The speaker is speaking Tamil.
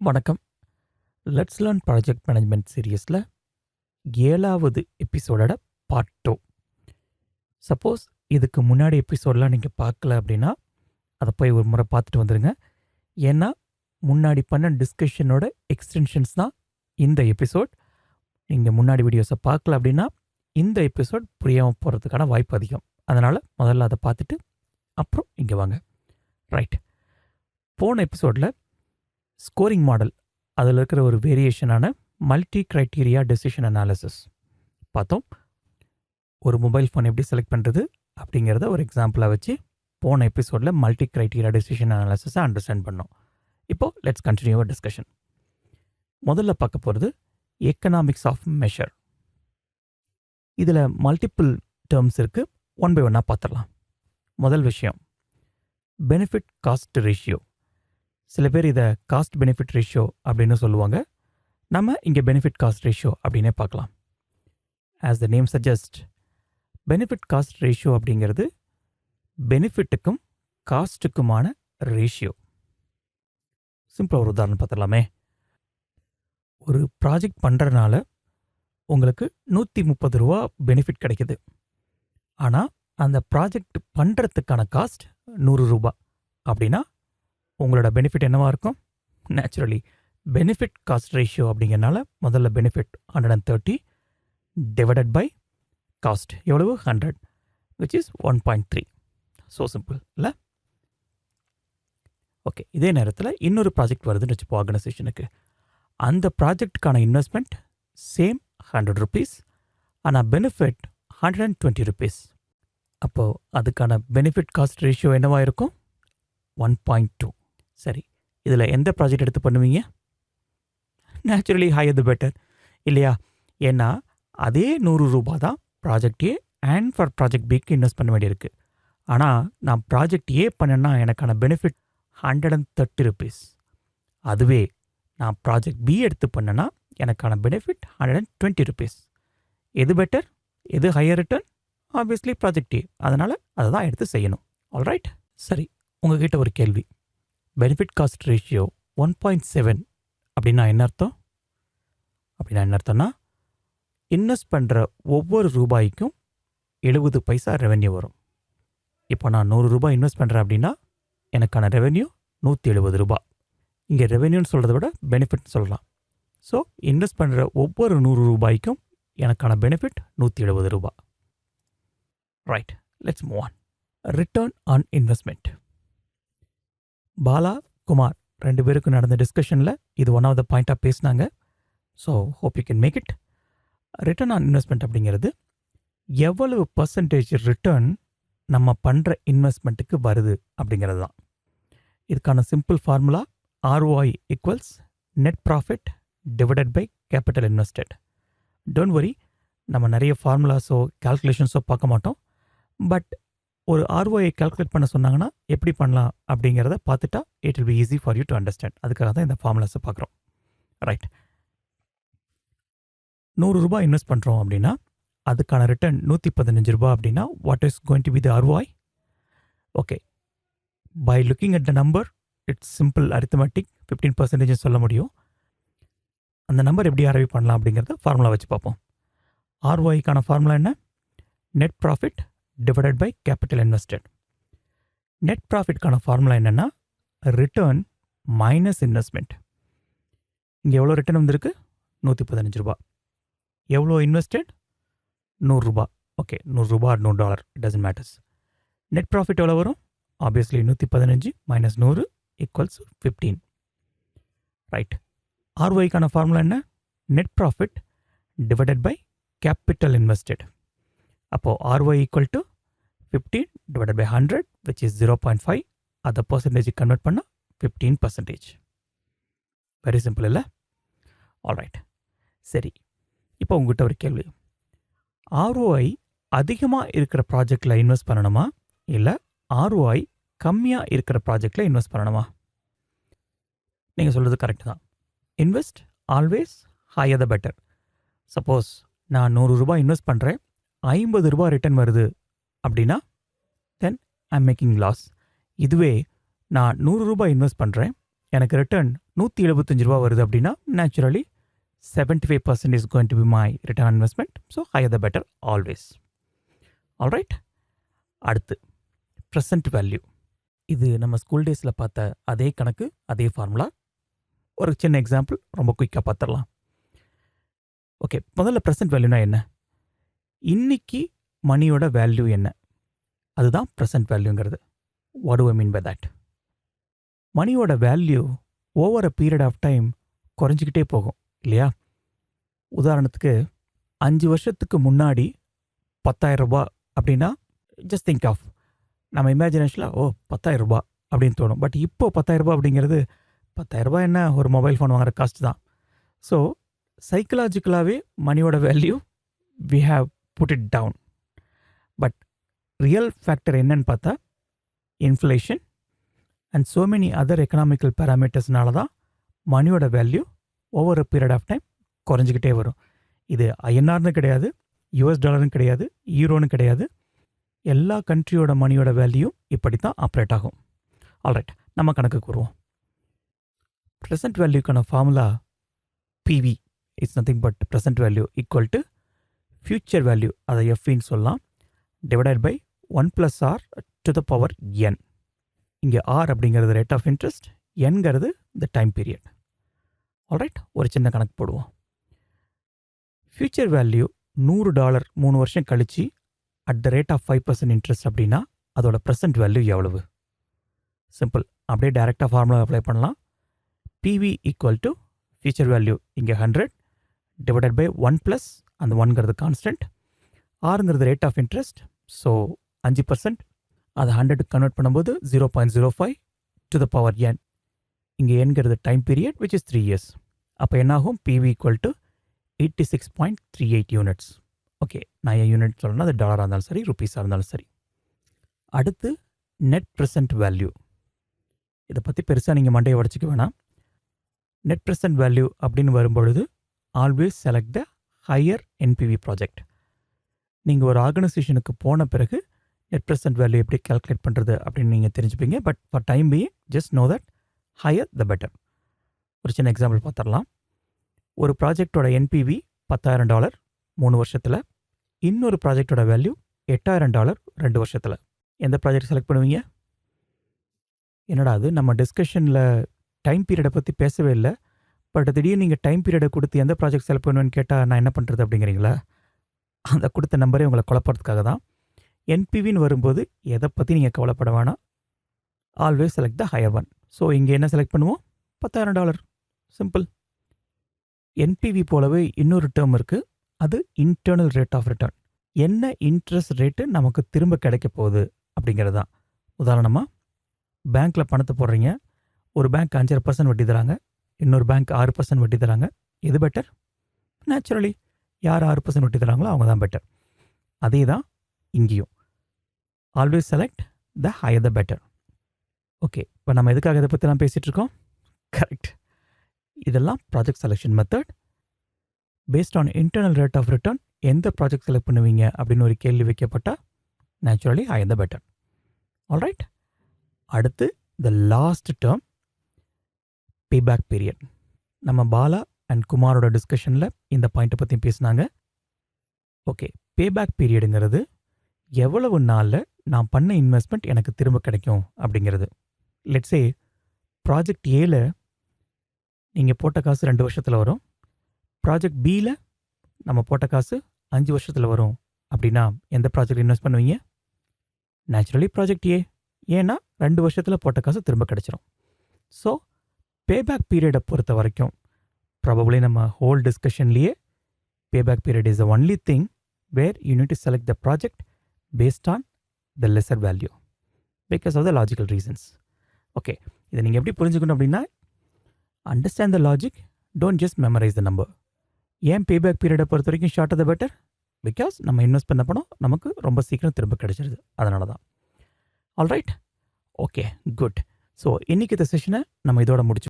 வணக்கம். லெட்ஸ் லேர்ன் ப்ராஜெக்ட் மேனேஜ்மெண்ட் சீரியஸில் 7வது எபிசோடோட பார்ட் 2. சப்போஸ் இதுக்கு முன்னாடி எபிசோடெலாம் நீங்கள் பார்க்கல அப்படின்னா அதை போய் ஒரு முறை பார்த்துட்டு வந்துடுங்க. ஏன்னா முன்னாடி பண்ண டிஸ்கஷனோட எக்ஸ்டென்ஷன்ஸ் தான் இந்த எபிசோட். நீங்கள் முன்னாடி வீடியோஸை பார்க்கல அப்படின்னா இந்த எபிசோட் புரியாமல் போகிறதுக்கான வாய்ப்பு அதிகம். அதனால் முதல்ல அதை பார்த்துட்டு அப்புறம் இங்கே வாங்க. ரைட், போன எபிசோடில் ஸ்கோரிங் மாடல் அதில் இருக்கிற ஒரு வேரியேஷனான மல்டி க்ரைட்டீரியா டெசிஷன் அனாலிசிஸ் பார்த்தோம். ஒரு மொபைல் ஃபோன் எப்படி செலக்ட் பண்ணுறது அப்படிங்கிறத ஒரு எக்ஸாம்பிளாக வச்சு போன எபிசோடில் மல்டி க்ரைட்டீரியா டெசிஷன் அனாலிசிஸை அண்டர்ஸ்டாண்ட் பண்ணோம். இப்போது லெட்ஸ் கண்டினியூ அவர் டிஸ்கஷன். முதல்ல பார்க்க போகிறது எக்கனாமிக்ஸ் ஆஃப் மெஷர். இதில் மல்டிபிள் டேர்ம்ஸ் இருக்குது. ஒன் பை ஒன்னாக பார்த்துடலாம். முதல் விஷயம் பெனிஃபிட் காஸ்ட் ரேஷியோ. சில பேர் இதை காஸ்ட் பெனிஃபிட் ரேஷியோ அப்படின்னு சொல்லுவாங்க. நம்ம இங்கே பெனிஃபிட் காஸ்ட் ரேஷியோ அப்படின்னே பார்க்கலாம். As the name suggest, benefit cost ratio அப்படிங்கிறது பெனிஃபிட்டுக்கும் காஸ்ட்டுக்குமான ரேஷியோ. சிம்பிளாக ஒரு உதாரணம் பார்த்துடலாமே. ஒரு ப்ராஜெக்ட் பண்ணுறதுனால உங்களுக்கு 130 ரூபா பெனிஃபிட் கிடைக்குது. ஆனால் அந்த ப்ராஜெக்ட் பண்ணுறதுக்கான காஸ்ட் 100 ரூபா அப்படின்னா உங்களோட பெனிஃபிட் என்னவாக இருக்கும்? நேச்சுரலி பெனிஃபிட் காஸ்ட் ரேஷியோ அப்படிங்கிறனால முதல்ல பெனிஃபிட் 130 டிவைடட் பை காஸ்ட் எவ்வளவு 100, விச் இஸ் 1.3. ஸோ சிம்பிள் இல்லை? ஓகே, இதே நேரத்தில் இன்னொரு ப்ராஜெக்ட் வருதுன்னு வச்சுப்போம் ஆர்கனைசேஷனுக்கு. அந்த ப்ராஜெக்டுக்கான இன்வெஸ்ட்மெண்ட் சேம் 100 ருபீஸ், ஆனால் பெனிஃபிட் 120 ருபீஸ். அப்போது அதுக்கான பெனிஃபிட் காஸ்ட் ரேஷியோ என்னவாக இருக்கும்? 1.2. சரி, இதில் எந்த ப்ராஜெக்ட் எடுத்து பண்ணுவீங்க? நேச்சுரலி ஹையர் தி பெட்டர் இல்லையா? ஏன்னா அதே 100 ரூபா தான் project A and for project பிக்கு இன்வெஸ்ட் பண்ண வேண்டியிருக்கு. ஆனால் நான் ப்ராஜெக்ட் ஏ பண்ணேன்னா எனக்கான பெனிஃபிட் 130 ருபீஸ். அதுவே நான் ப்ராஜெக்ட் பி எடுத்து பண்ணேன்னா எனக்கான பெனிஃபிட் 120 ருபீஸ். எது பெட்டர்? எது ஹையர் ரிட்டர்ன்? ஆப்வியஸ்லி ப்ராஜெக்ட் ஏ. அதனால் அதை தான் எடுத்து செய்யணும். ஆல்ரைட், சரி, உங்ககிட்ட ஒரு கேள்வி. பெனிஃபிட் காஸ்ட் ரேஷியோ 1.7 அப்படின்னா என்ன அர்த்தம்? என்ன அர்த்தம்னா இன்வெஸ்ட் பண்ணுற ஒவ்வொரு ரூபாய்க்கும் 70 பைசா ரெவென்யூ வரும். இப்போ நான் 100 ரூபாய் இன்வெஸ்ட் பண்ணுறேன் அப்படின்னா எனக்கான ரெவென்யூ 170 ரூபாய். இங்கே ரெவென்யூன்னு சொல்கிறத விட பெனிஃபிட்னு சொல்லலாம். ஸோ இன்வெஸ்ட் பண்ணுற ஒவ்வொரு 100 ரூபாய்க்கும் எனக்கான பெனிஃபிட் 170 ரூபாய். Right, let's move on. Return on investment. Bala, Kumar 2 பேருக்கு நடந்த டிஸ்கஷனில் இது ஒன் ஆஃப் த பாயிண்டாக பேசினாங்க. So hope you can make it. Return on investment அப்படிங்கிறது எவ்வளவு பர்சன்டேஜ் ரிட்டர்ன் நம்ம பண்ணுற இன்வெஸ்ட்மெண்ட்டுக்கு வருது அப்படிங்கிறது தான். இதுக்கான simple formula ROI equals net profit divided by capital invested. Don't worry, நம்ம நிறைய ஃபார்முலாஸோ கால்குலேஷன்ஸோ பார்க்க மாட்டோம். பட் ஒரு ROI கால்குலேட் பண்ண சொன்னாங்கன்னா எப்படி பண்ணலாம் அப்படிங்கிறத பார்த்துட்டா it will be easy for you to understand. அதுக்காக தான் இந்த ஃபார்முலாஸை பார்க்குறோம். ரைட், 100 ரூபாய் இன்வெஸ்ட் பண்ணுறோம் அப்படின்னா அதுக்கான ரிட்டர்ன் 115 ரூபாய் அப்படின்னா what is going to be the ROI? Okay, by looking at the number it's simple arithmetic. 15% சொல்ல முடியும். அந்த நம்பர் எப்படி அரைவ் பண்ணலாம் அப்படிங்கிறத ஃபார்முலா வச்சு பார்ப்போம். ROIக்கான ஃபார்முலா என்ன? Net profit divided by capital invested. Net ப்ராஃபிட்கான ஃபார்முலா என்னென்னா ரிட்டர்ன் மைனஸ் இன்வெஸ்ட்மெண்ட். இங்கே எவ்வளோ ரிட்டர்ன் வந்திருக்கு? 115 ரூபா. எவ்வளோ இன்வெஸ்டட்? 100 ரூபா. ஓகே, 100 ரூபா or $100, it doesn't matters. Net profit எவ்வளோ வரும்? Obviously 115 minus 100 equals 15. ரைட், ROIக்கான ஃபார்முலா என்ன? Net profit divided by capital invested. அப்போது ROI equal to 15 divided by 100, which is 0.5. அதை பர்சன்டேஜ் கன்வெர்ட் பண்ணால் 15%. வெரி சிம்பிள் இல்லை? ஆல்ரைட், சரி, இப்போ உங்கள்கிட்ட ஒரு கேள்வி. ROI அதிகமாக இருக்கிற ப்ராஜெக்டில் இன்வெஸ்ட் பண்ணணுமா இல்லை ROI கம்மியாக இருக்கிற ப்ராஜெக்டில் இன்வெஸ்ட் பண்ணணுமா? நீங்கள் சொல்கிறது கரெக்டு தான். Invest always higher the better. Suppose நான் 100 ரூபாய் இன்வெஸ்ட் பண்ணுறேன், 50 ரூபாய் ரிட்டர்ன் வருது அப்படின்னா தென் ஐ எம் மேக்கிங் லாஸ். இதுவே நான் 100 ரூபாய் இன்வெஸ்ட் பண்ணுறேன், எனக்கு ரிட்டர்ன் ரூ. 175 வருது அப்படின்னா naturally 75% is going to be my return on investment. So higher the better always. Alright. அடுத்து ப்ரெசன்ட் வேல்யூ. இது நம்ம ஸ்கூல் டேஸில் பார்த்த அதே கணக்கு, அதே ஃபார்முலா. ஒரு சின்ன எக்ஸாம்பிள் ரொம்ப குயிக்காக பார்த்துடலாம். ஓகே, முதல்ல ப்ரெசன்ட் வேல்யூனா என்ன? இன்னைக்கு மணியோட வேல்யூ என்ன? அதுதான் ப்ரெசன்ட் வேல்யூங்கிறது. What do I mean by that? மணியோட value over a period of time குறைஞ்சிக்கிட்டே போகும் இல்லையா? உதாரணத்துக்கு 5 வருஷத்துக்கு முன்னாடி 10,000 ரூபாய் அப்படின்னா ஜஸ்ட் திங்க் ஆஃப் நம்ம இமேஜினேஷனில் 10,000 ரூபாய் அப்படின்னு தோணும். பட் இப்போ 10,000 ரூபாய் அப்படிங்கிறது 10,000 ரூபாய் என்ன, ஒரு மொபைல் ஃபோன் வாங்குற காஸ்ட் தான். ஸோ சைக்கலாஜிக்கலாகவே மணியோட value we have put it down. But real factor என்னன்னு பார்த்தா inflation and so many other economical பேராமீட்டர்ஸ்னால தான் மணியோட value over a period of time குறைஞ்சிக்கிட்டே வரும். இது ஐஎன்ஆர்னு கிடையாது, யூஎஸ் டாலர்னு கிடையாது, யூரோன்னு கிடையாது. எல்லா கண்ட்ரியோட மணியோட வேல்யூ இப்படி தான் ஆப்ரேட் ஆகும். ஆல்ரைட், நம்ம கணக்குக்கு வருவோம். ப்ரெசன்ட் வேல்யூக்கான formula PV it's nothing but present value equal to future value, அதை எஃப்இன்னு சொல்லலாம், divided by 1+r to the power n. இங்கே ஆர் அப்படிங்கிறது ரேட் ஆஃப் இன்ட்ரெஸ்ட், என்கிறது த டைம் பீரியட். ஆல்ரைட், ஒரு சின்ன கணக்கு போடுவோம். ஃபியூச்சர் வேல்யூ $100 3 வருஷம் கழிச்சு at the rate of 5% interest அப்படின்னா அதோட ப்ரெசன்ட் வேல்யூ எவ்வளவு? சிம்பிள், அப்படியே டைரெக்டாக ஃபார்முலா அப்ளை பண்ணலாம். PV equal to future value இங்கே 100 டிவைடட் பை 1+ அந்த 1ங்கிறது கான்ஸ்டன்ட், ஆறுங்கிறது ரேட் ஆஃப் இன்ட்ரெஸ்ட். ஸோ 5%, அதை 100 கன்வெர்ட் பண்ணும்போது 0.05 டு த பவர் n. இங்கே என்கிறது time period which is 3 years. அப்போ என்னாகும்? PV equal to 86.38 units. Okay, நான் என் யூனிட் சொல்லணும்னா அது டாலராக இருந்தாலும் சரி, ருபீஸாக இருந்தாலும் சரி. அடுத்து நெட் ப்ரெசன்ட் வேல்யூ. இதை பற்றி பெருசாக நீங்கள் மண்டையை உடச்சிக்க வேணாம். நெட் ப்ரெசன்ட் வேல்யூ அப்படின்னு வரும்பொழுது always select the higher NPV project. நீங்கள் ஒரு ஆர்கனைசேஷனுக்கு போன பிறகு நெட் ப்ரெசன்ட் வேல்யூ எப்படி கால்குலேட் பண்ணுறது அப்படின்னு நீங்கள் தெரிஞ்சுப்பீங்க. But for time being just know that higher the better. ஒரு சின்ன எக்ஸாம்பிள் பார்த்துடலாம். ஒரு ப்ராஜெக்டோட என்பிவி $10,000 3 வருஷத்தில், இன்னொரு ப்ராஜெக்டோட வேல்யூ $8,000 2 வருஷத்தில். எந்த ப்ராஜெக்ட் செலக்ட் பண்ணுவீங்க? என்னடா அது, நம்ம டிஸ்கஷனில் டைம் பீரியடை பற்றி பேசவே இல்லை, பட் திடீர்னு நீங்கள் டைம் பீரியடை கொடுத்து எந்த ப்ராஜெக்ட் செலக்ட் பண்ணுவேன்னு கேட்டால் நான் என்ன பண்ணுறது அப்படிங்கிறீங்களா? அந்த கொடுத்த நம்பரே உங்களை குழப்பறதுக்காக தான். என்பிவின்னு வரும்போது எதை பற்றி நீங்கள் கவலைப்பட வேணாம், always select the higher one. So இங்கே என்ன செலக்ட் பண்ணுவோம்? $10,000. சிம்பிள். என்பிவி போலவே இன்னொரு டேர்ம் இருக்குது, அது இன்டர்னல் ரேட் ஆஃப் ரிட்டர்ன். என்ன இன்ட்ரெஸ்ட் ரேட்டு நமக்கு திரும்ப கிடைக்க போகுது அப்படிங்கிறது தான். உதாரணமாக பேங்க்கில் பணத்தை போடுறீங்க, ஒரு பேங்க் 5.5% வட்டி தராங்க, இன்னொரு பேங்க் 6% வட்டி தராங்க. எது பெட்டர்? நேச்சுரலி யார் 6% வட்டி தராங்களோ அவங்க தான் பெட்டர். அதே தான் இங்கேயும். Always select the higher the better. Okay, இப்போ நம்ம எதுக்காக இதை பற்றிலாம் பேசிகிட்டு இருக்கோம்? கரெக்ட், இதெல்லாம் project selection method. Based on internal rate of return எந்த ப்ராஜெக்ட் செலக்ட் பண்ணுவீங்க அப்படின்னு ஒரு கேள்வி வைக்கப்பட்டால் naturally higher the better. Alright, அடுத்து the last term payback period. நம்ம பாலா அண்ட் குமாரோட டிஸ்கஷனில் இந்த பாயிண்ட்டை பற்றி பேசினாங்க. ஓகே, பேபேக் பீரியடுங்கிறது எவ்வளவு நாளில் நான் பண்ண இன்வெஸ்ட்மெண்ட் எனக்கு திரும்ப கிடைக்கும் அப்படிங்கிறது. லெட்ஸே ப்ராஜெக்ட் ஏல நீங்கள் போட்ட காசு 2 வருஷத்தில் வரும், ப்ராஜெக்ட் பியில் நம்ம போட்ட காசு 5 வருஷத்தில் வரும் அப்படின்னா எந்த ப்ராஜெக்ட் இன்வெஸ்ட் பண்ணுவீங்க? நேச்சுரலி ப்ராஜெக்ட் ஏ. ஏன்னா 2 வருஷத்தில் போட்ட காசு திரும்ப கிடைச்சிரும். ஸோ பேபேக் பீரியடை பொறுத்த வரைக்கும் ப்ராபப்ளி நம்ம ஹோல் டிஸ்கஷன்லேயே payback period is the only thing where you need to select the project based on the lesser value because of the logical reasons. Okay, இதை நீங்கள் எப்படி புரிஞ்சுக்கணும் அப்படின்னா, understand the logic, don't just memorise the number. ஏன் பேபேக் பீரியடை பொறுத்த வரைக்கும் ஷார்ட் த பெட்டர்? பிகாஸ் நம்ம இன்வெஸ்ட் பண்ண பணம் நமக்கு ரொம்ப சீக்கிரம் திரும்ப கிடைச்சிருது, அதனால தான். Alright, okay, good. ஸோ இன்றைக்கி இந்த செஷனை நம்ம இதோட முடிச்சு